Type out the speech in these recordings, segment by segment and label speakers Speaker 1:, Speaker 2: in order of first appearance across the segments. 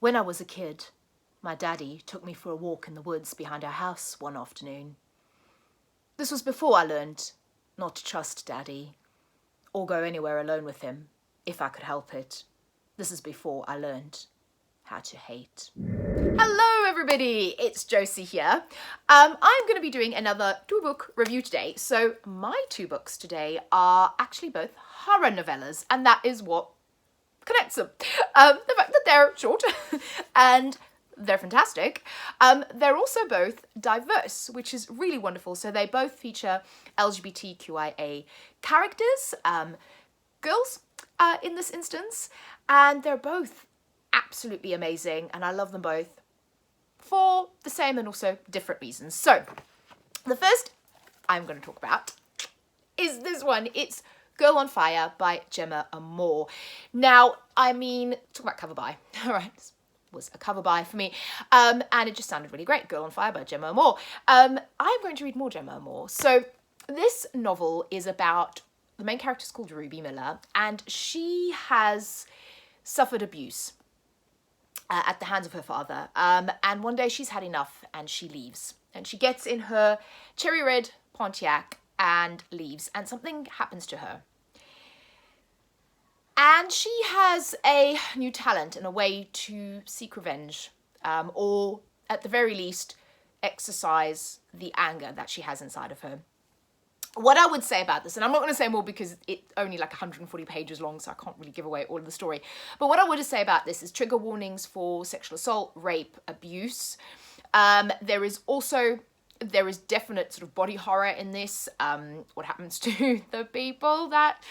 Speaker 1: When I was a kid, my daddy took me for a walk in the woods behind our house one afternoon. This was before I learned not to trust Daddy or go anywhere alone with him, if I could help it. This is before I learned how to hate. Hello everybody, it's Josie here. I'm going to be doing another two-book review today. So my two books today are actually both horror novellas, and that is what connects them. The fact that they're short and they're fantastic. They're also both diverse, which is really wonderful. So they both feature LGBTQIA characters, girls in this instance, and they're both absolutely amazing, and I love them both for the same and also different reasons. So the first I'm going to talk about is this one. It's Girl on Fire by Gemma Amor. Now, I mean, talk about cover by. All right, this was a cover by for me, and it just sounded really great. Girl on Fire by Gemma Amor. I'm going to read more Gemma Amor. So this novel is about, the main character is called Ruby Miller, and she has suffered abuse at the hands of her father, and one day she's had enough and she leaves, and she gets in her cherry red Pontiac and leaves, and something happens to her. And she has a new talent and a way to seek revenge, or at the very least, exercise the anger that she has inside of her. What I would say about this, and I'm not going to say more because it's only like 140 pages long, so I can't really give away all of the story. But what I would say about this is trigger warnings for sexual assault, rape, abuse. There is definite sort of body horror in this. What happens to the people that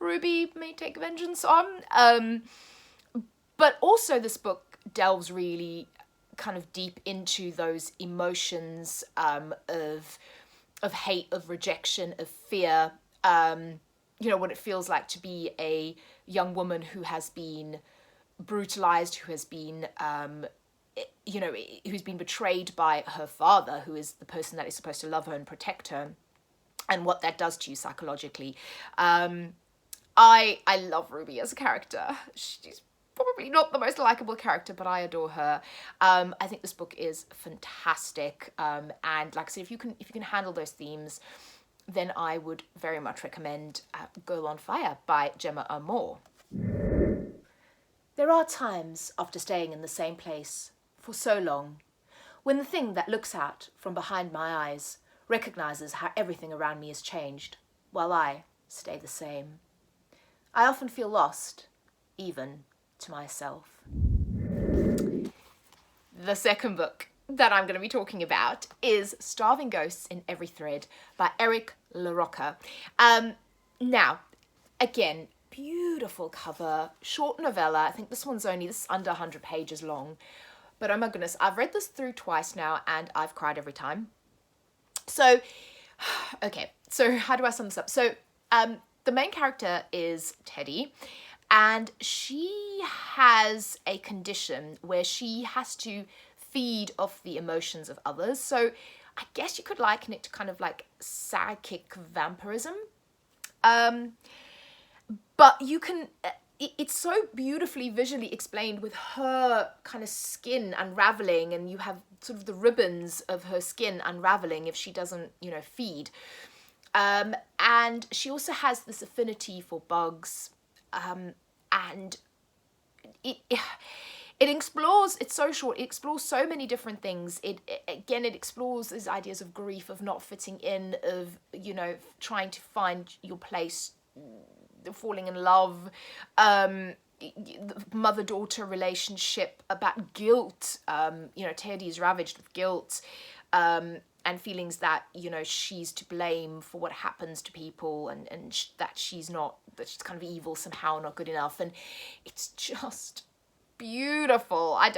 Speaker 1: Ruby may take vengeance on. But also this book delves really kind of deep into those emotions of hate, of rejection, of fear, you know, what it feels like to be a young woman who has been brutalized, who has been, you know, who's been betrayed by her father, who is the person that is supposed to love her and protect her, and what that does to you psychologically. I love Ruby as a character. She's probably not the most likable character, but I adore her. I think this book is fantastic, and like I said, if you can handle those themes, then I would very much recommend Girl on Fire by Gemma Amor. There are times after staying in the same place for so long, when the thing that looks out from behind my eyes recognizes how everything around me has changed, while I stay the same. I often feel lost, even to myself. The second book that I'm going to be talking about is Starving Ghosts in Every Thread by Eric LaRocca. Now, again, beautiful cover, short novella. I think this is under 100 pages long. But oh my goodness, I've read this through twice now and I've cried every time. So, okay, so how do I sum this up? So, the main character is Teddy, and she has a condition where she has to feed off the emotions of others. So I guess you could liken it to kind of like psychic vampirism. But you can, it's so beautifully visually explained with her kind of skin unraveling, and you have sort of the ribbons of her skin unraveling if she doesn't, you know, feed. And she also has this affinity for bugs, and it explores, it's so short, it explores so many different things. It explores these ideas of grief, of not fitting in, of, you know, trying to find your place, falling in love, the mother-daughter relationship, about guilt. You know, Teddy is ravaged with guilt, and feelings that, you know, she's to blame for what happens to people, and that she's kind of evil somehow, not good enough. And it's just beautiful. I'm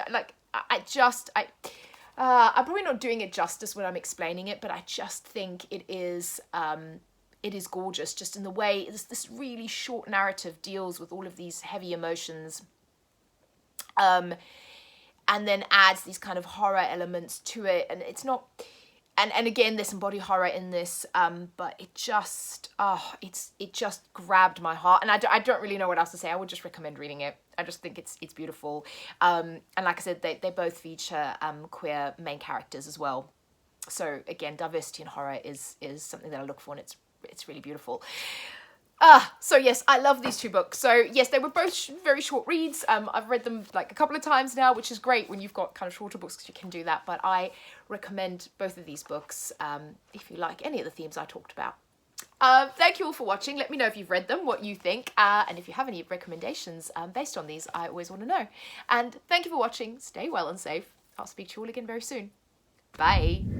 Speaker 1: probably not doing it justice when I'm explaining it, but I just think it is gorgeous, just in the way this really short narrative deals with all of these heavy emotions, and then adds these kind of horror elements to it. And it's not, and again, there's some body horror in this, but it just, it just grabbed my heart, and I don't really know what else to say. I would just recommend reading it. I just think it's beautiful, and like I said, they both feature queer main characters as well. So again, diversity in horror is something that I look for, and it's really beautiful. So yes, I love these two books. So yes, they were both very short reads. I've read them like a couple of times now, which is great when you've got kind of shorter books because you can do that. But I recommend both of these books if you like any of the themes I talked about. Thank you all for watching. Let me know if you've read them, what you think, and if you have any recommendations based on these, I always want to know. And thank you for watching. Stay well and safe. I'll speak to you all again very soon. Bye.